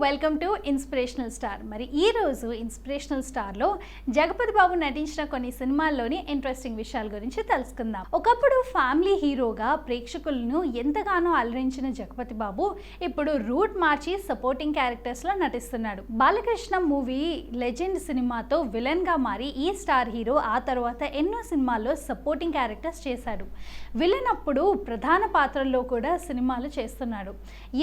Welcome to inspirational star. మరి ఈ రోజు ఇన్స్పిరేషనల్ స్టార్లో జగపతి బాబు నటించిన కొన్ని సినిమాల్లోని ఇంట్రెస్టింగ్ విషయాల గురించి తెలుసుకుందాం. ఒకప్పుడు ఫ్యామిలీ హీరోగా ప్రేక్షకులను ఎంతగానో అలరించిన జగపతి బాబు ఇప్పుడు రూట్ మార్చి సపోర్టింగ్ క్యారెక్టర్స్లో నటిస్తున్నాడు. బాలకృష్ణ మూవీ లెజెండ్ సినిమాతో విలన్గా మారి ఈ స్టార్ హీరో ఆ తర్వాత ఎన్నో సినిమాల్లో సపోర్టింగ్ క్యారెక్టర్స్ చేశాడు. విలన్ అప్పుడు ప్రధాన పాత్రల్లో కూడా సినిమాలు చేస్తున్నాడు.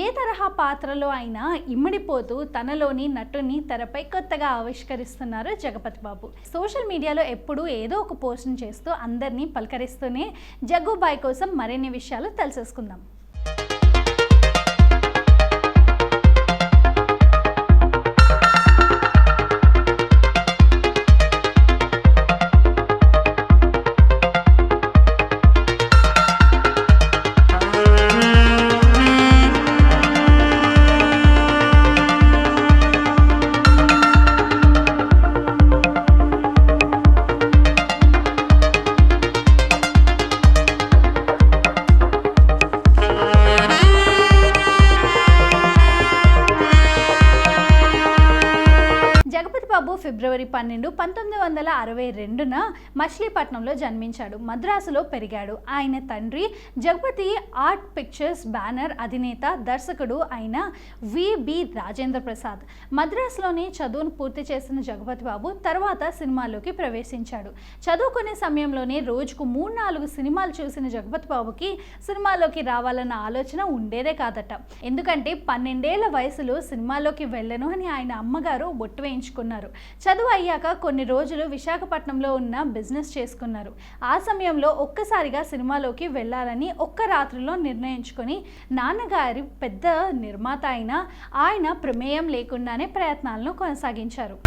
ఏ తరహా పాత్రలో అయినా ఇమ్మడిపోతూ తనలోని నటుని తెరపై కొత్తగా ఆవిష్కరిస్తున్నారు జగపతి బాబు. సోషల్ మీడియాలో ఎప్పుడూ ఏదో ఒక పోస్ట్ని చేస్తూ అందరినీ పలకరిస్తూనే జగ్గుబాయ్ కోసం మరిన్ని విషయాలు తెలిసేసుకుందాం. బాబు ఫిబ్రవరి 12, 1962న మచిలీపట్నంలో జన్మించాడు. మద్రాసులో పెరిగాడు. ఆయన తండ్రి జగపతి ఆర్ట్ పిక్చర్స్ బ్యానర్ అధినేత దర్శకుడు అయిన విబి రాజేంద్ర ప్రసాద్. మద్రాసులోనే చదువును పూర్తి చేసిన జగపతి బాబు తర్వాత సినిమాల్లోకి ప్రవేశించాడు. చదువుకునే సమయంలోనే రోజుకు 3-4 సినిమాలు చూసిన జగపతి బాబుకి సినిమాలోకి రావాలన్న ఆలోచన ఉండేదే కాదట. ఎందుకంటే 12 ఏళ్ల వయసులో సినిమాలోకి వెళ్ళను అని ఆయన అమ్మగారు బొట్టు వేయించుకున్నారు. చదువు అయ్యాక కొన్ని రోజులు విశాఖపట్నంలో ఉన్న బిజినెస్ చేసుకున్నారు. ఆ సమయంలో ఒక్కసారిగా సినిమాలోకి వెళ్ళాలని ఒక్క రాత్రిలో నిర్ణయించుకొని నాన్నగారి పెద్ద నిర్మాత అయిన ఆయన ప్రమేయం లేకుండానే ప్రయత్నాలను కొనసాగించారు.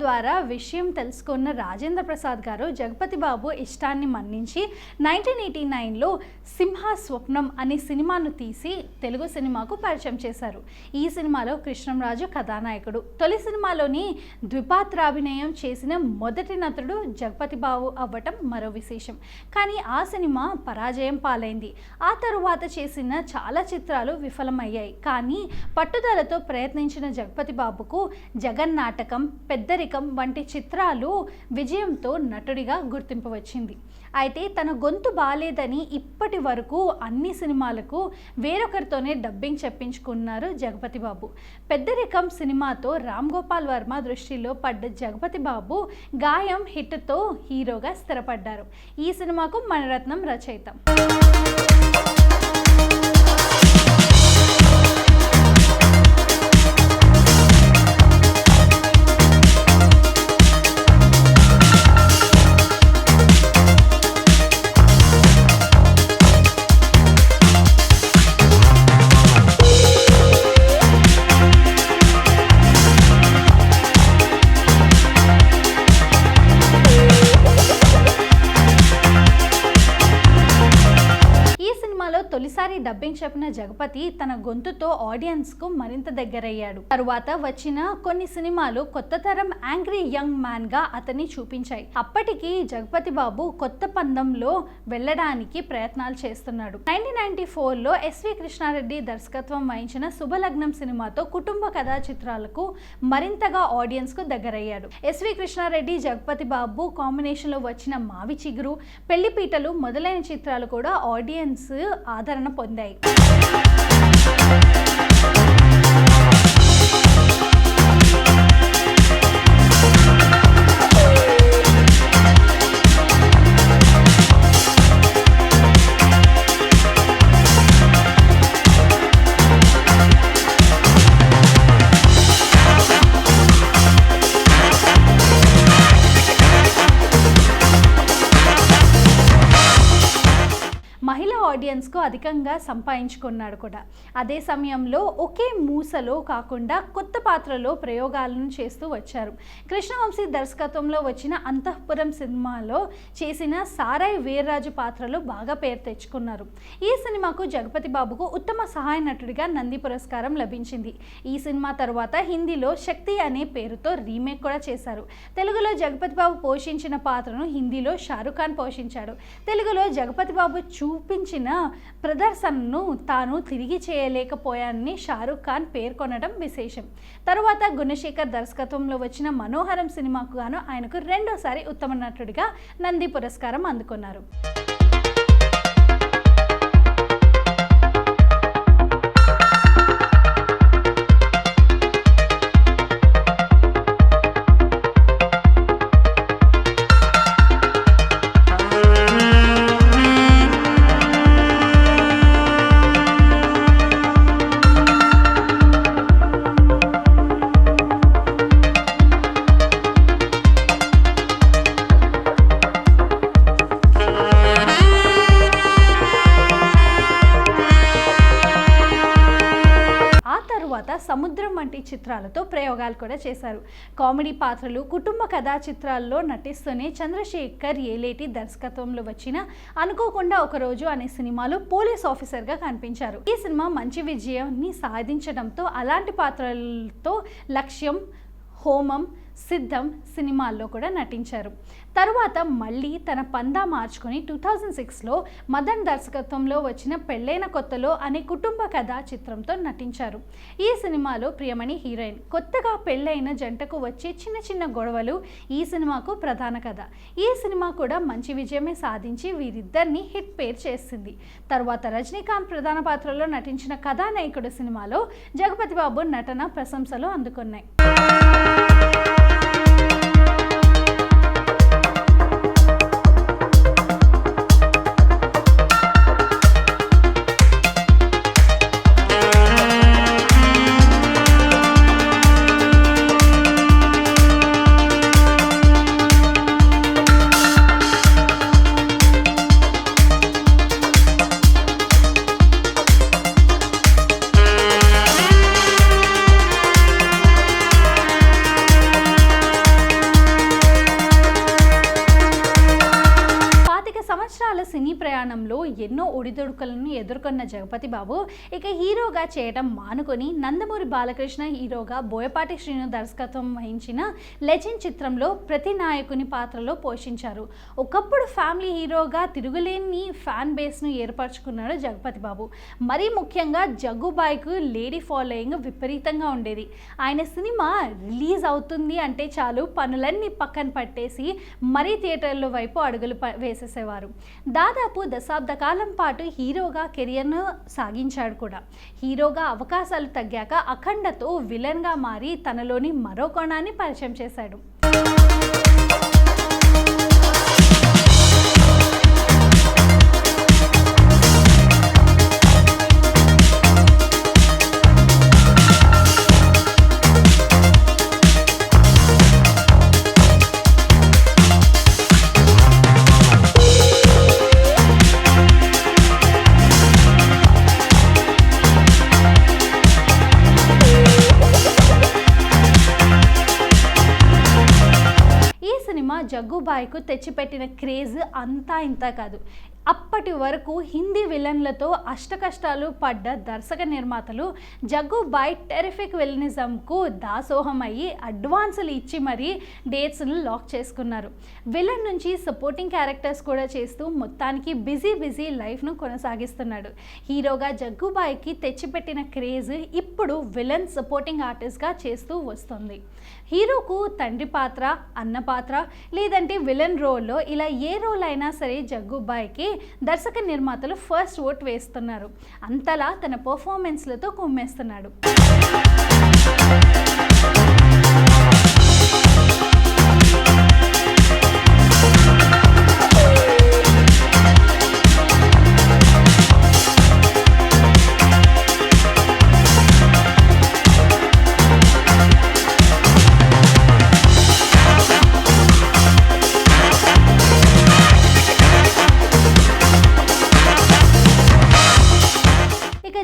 ద్వారా విషయం తెలుసుకున్న రాజేంద్ర ప్రసాద్ గారు జగపతి బాబు ఇష్టాన్ని మన్నించి 1989లో సింహ స్వప్నం అనే సినిమాను తీసి తెలుగు సినిమాకు పరిచయం చేశారు. ఈ సినిమాలో కృష్ణంరాజు కథానాయకుడు. తొలి సినిమాలోని ద్విపాత్రాభినయం చేసిన మొదటి నటుడు జగపతి బాబు అవ్వటం మరో విశేషం. కానీ ఆ సినిమా పరాజయం పాలైంది. ఆ తరువాత చేసిన చాలా చిత్రాలు విఫలమయ్యాయి. కానీ పట్టుదలతో ప్రయత్నించిన జగపతి బాబుకు జగన్నాటకం, పెద్దరికం వంటి చిత్రాలు విజయంతో నటుడిగా గుర్తింపు వచ్చింది. అయితే తన గొంతు బాలేదని ఇప్పటి వరకు అన్ని సినిమాలకు వేరొకరితోనే డబ్బింగ్ చెప్పించుకున్నారు జగపతి బాబు. పెద్దరికం సినిమాతో రామ్ గోపాల్ వర్మ దృష్టిలో పడ్డ జగపతి బాబు గాయం హిట్తో హీరోగా స్థిరపడ్డారు. ఈ సినిమాకు మణిరత్నం రచయిత. తొలిసారి డబ్బింగ్ చెప్పిన జగపతి తన గొంతుతో ఆడియన్స్కు మరింత దగ్గరయ్యాడు. తరువాత వచ్చిన కొన్ని సినిమాలు కొత్త తరం యాంగ్రీ యంగ్ మ్యాన్ గా అతన్ని చూపించాయి. అప్పటికి జగపతి బాబు కొత్త పందంలో వెళ్ళడానికి ప్రయత్నాలు చేస్తున్నాడు. 1994లో ఎస్వి కృష్ణారెడ్డి దర్శకత్వం వహించిన శుభలగ్నం సినిమాతో కుటుంబ కథా చిత్రాలకు మరింతగా ఆడియన్స్ కు దగ్గరయ్యాడు. ఎస్వి కృష్ణారెడ్డి జగపతి బాబు కాంబినేషన్ లో వచ్చిన మావి చిగురు, పెళ్లిపీటలు మొదలైన చిత్రాలు కూడా ఆడియన్స్ ఆదరణ పొందాయి. మహిళా ఆడియన్స్కు అధికంగా సంపాదించుకున్నాడు కూడా. అదే సమయంలో ఒకే మూసలో కాకుండా కొత్త పాత్రలో ప్రయోగాలను చేస్తూ వచ్చారు. కృష్ణవంశీ దర్శకత్వంలో వచ్చిన అంతఃపురం సినిమాలో చేసిన సారాయి వీర్రాజు పాత్రలో బాగా పేరు తెచ్చుకున్నారు. ఈ సినిమాకు జగపతి బాబుకు ఉత్తమ సహాయ నటుడిగా నంది పురస్కారం లభించింది. ఈ సినిమా తరువాత హిందీలో శక్తి అనే పేరుతో రీమేక్ కూడా చేశారు. తెలుగులో జగపతి బాబు పోషించిన పాత్రను హిందీలో షారుఖ్ ఖాన్ పోషించాడు. తెలుగులో జగపతి బాబు చూపించిన ప్రదర్శనను తాను తిరిగి చేయలేకపోయానని షారుఖ్ ఖాన్ పేర్కొనడం విశేషం. తరువాత గుణశేఖర్ దర్శకత్వంలో వచ్చిన మనోహరం సినిమాకు గాను ఆయనకు రెండోసారి ఉత్తమ నటుడిగా నంది పురస్కారం అందుకున్నారు. సముద్రం వంటి చిత్రాలతో ప్రయోగాలు కూడా చేశారు. కామెడీ పాత్రలు, కుటుంబ కథా చిత్రాల్లో నటిస్తూనే చంద్రశేఖర్ ఏలేటి దర్శకత్వంలో వచ్చిన అనుకోకుండా ఒకరోజు అనే సినిమాలో పోలీస్ ఆఫీసర్గా కనిపించారు. ఈ సినిమా మంచి విజయాన్ని సాధించడంతో అలాంటి పాత్రలతో లక్ష్యం, హోమం, సిద్ధం సినిమాల్లో కూడా నటించారు. తరువాత మళ్ళీ తన పందా మార్చుకొని 2006లో మదన్ దర్శకత్వంలో వచ్చిన పెళ్ళైన కొత్తలో అనే కుటుంబ కథా చిత్రంతో నటించారు. ఈ సినిమాలో ప్రియమణి హీరోయిన్. కొత్తగా పెళ్ళైన జంటకు వచ్చే చిన్న చిన్న గొడవలు ఈ సినిమాకు ప్రధాన కథ. ఈ సినిమా కూడా మంచి విజయమే సాధించి వీరిద్దరిని హిట్ పేర్ చేసింది. తరువాత రజనీకాంత్ ప్రధాన పాత్రలో నటించిన కథానాయకుడు సినిమాలో జగపతి బాబు నటన ప్రశంసలు అందుకున్నాయి. సినీ ప్రయాణంలో ఎన్నో ఒడిదొడుకులను ఎదుర్కొన్న జగపతి బాబు ఇక హీరోగా చేయడం మానుకొని నందమూరి బాలకృష్ణ హీరోగా బోయపాటి శ్రీను దర్శకత్వం వహించిన లెజెండ్ చిత్రంలో ప్రతి నాయకుని పాత్రలో పోషించారు. ఒకప్పుడు ఫ్యామిలీ హీరోగా తిరుగులేని ఫ్యాన్ బేస్ను ఏర్పరచుకున్నాడు జగపతి బాబు. మరీ ముఖ్యంగా జగ్గుబాయ్కు లేడీ ఫాలోయింగ్ విపరీతంగా ఉండేది. ఆయన సినిమా రిలీజ్ అవుతుంది అంటే చాలు పనులన్నీ పక్కన పట్టేసి మరీ థియేటర్ల వైపు అడుగులు వేసేసేవారు. దాదాపు దశాబ్ద కాలం పాటు హీరోగా కెరియర్ను సాగించాడు కూడా. హీరోగా అవకాశాలు తగ్గాక అఖండతో విలన్గా మారి తనలోని మరో కోణాన్ని పరిచయం చేశాడు. జగ్గుబాయ్కు తెచ్చిపెట్టిన క్రేజ్ అంతా ఇంత కాదు. అప్పటి వరకు హిందీ విలన్లతో అష్టకష్టాలు పడ్డ దర్శక నిర్మాతలు జగ్గుబాయ్ టెరిఫిక్ విలనిజంకు దాసోహం అయ్యి అడ్వాన్సులు ఇచ్చి మరీ డేట్స్ను లాక్ చేసుకున్నారు. విలన్ నుంచి సపోర్టింగ్ క్యారెక్టర్స్ కూడా చేస్తూ మొత్తానికి బిజీ లైఫ్ను కొనసాగిస్తున్నాడు. హీరోగా జగ్గుబాయ్కి తెచ్చిపెట్టిన క్రేజ్ ఇప్పుడు విలన్ సపోర్టింగ్ ఆర్టిస్ట్గా చేస్తూ వస్తుంది. హీరోకు తండ్రి పాత్ర, అన్న పాత్ర లేదంటే విలన్ రోల్లో ఇలా ఏ రోల్ అయినా సరే జగ్గుబాయ్కి దర్శక నిర్మాతలు ఫస్ట్ ఓట్ వేస్తున్నారు. అంతలా తన పర్ఫార్మెన్స్లతో కుమ్మేస్తున్నాడు.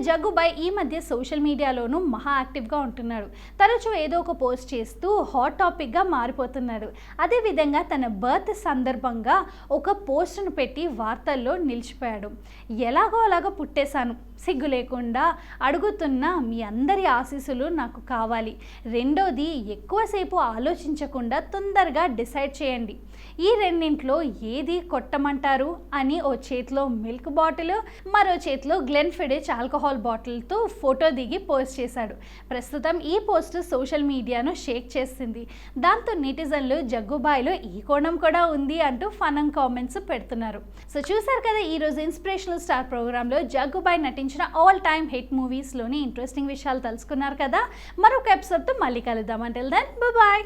జగ్గుబాయ్ ఈ మధ్య సోషల్ మీడియాలోనూ మహా యాక్టివ్గా ఉంటున్నాడు. తరచూ ఏదో ఒక పోస్ట్ చేస్తూ హాట్ టాపిక్గా మారిపోతున్నాడు. అదేవిధంగా తన బర్త్ సందర్భంగా ఒక పోస్ట్ను పెట్టి వార్తల్లో నిలిచిపోయాడు. ఎలాగో అలాగో పుట్టేశాను, సిగ్గు లేకుండా అడుగుతున్న మీ అందరి ఆశీస్సులు నాకు కావాలి. రెండోది, ఎక్కువసేపు ఆలోచించకుండా తొందరగా డిసైడ్ చేయండి. ఈ రెండింట్లో ఏది కొట్టమంటారు అని ఓ చేతిలో మిల్క్ బాటిల్, మరో చేతిలో గ్లెన్ఫిడిచ్ ఆల్కహాల్ బాటిల్తో ఫోటో దిగి పోస్ట్ చేశాడు. ప్రస్తుతం ఈ పోస్ట్ సోషల్ మీడియాను షేక్ చేసింది. దాంతో నెటిజన్లు జగ్గుబాయ్లో ఈ కోణం కూడా ఉంది అంటూ ఫన్ అండ్ కామెంట్స్ పెడుతున్నారు. సో చూసారు కదా ఈరోజు ఇన్స్పిరేషనల్ స్టార్ ప్రోగ్రాంలో జగ్గుబాయ్ నటించిన ఆల్ టైమ్ హిట్ మూవీస్లోని ఇంట్రెస్టింగ్ విషయాలు తెలుసుకున్నారు కదా. మరొక ఎపిసోడ్తో మళ్ళీ కలుద్దాం. Until then bye.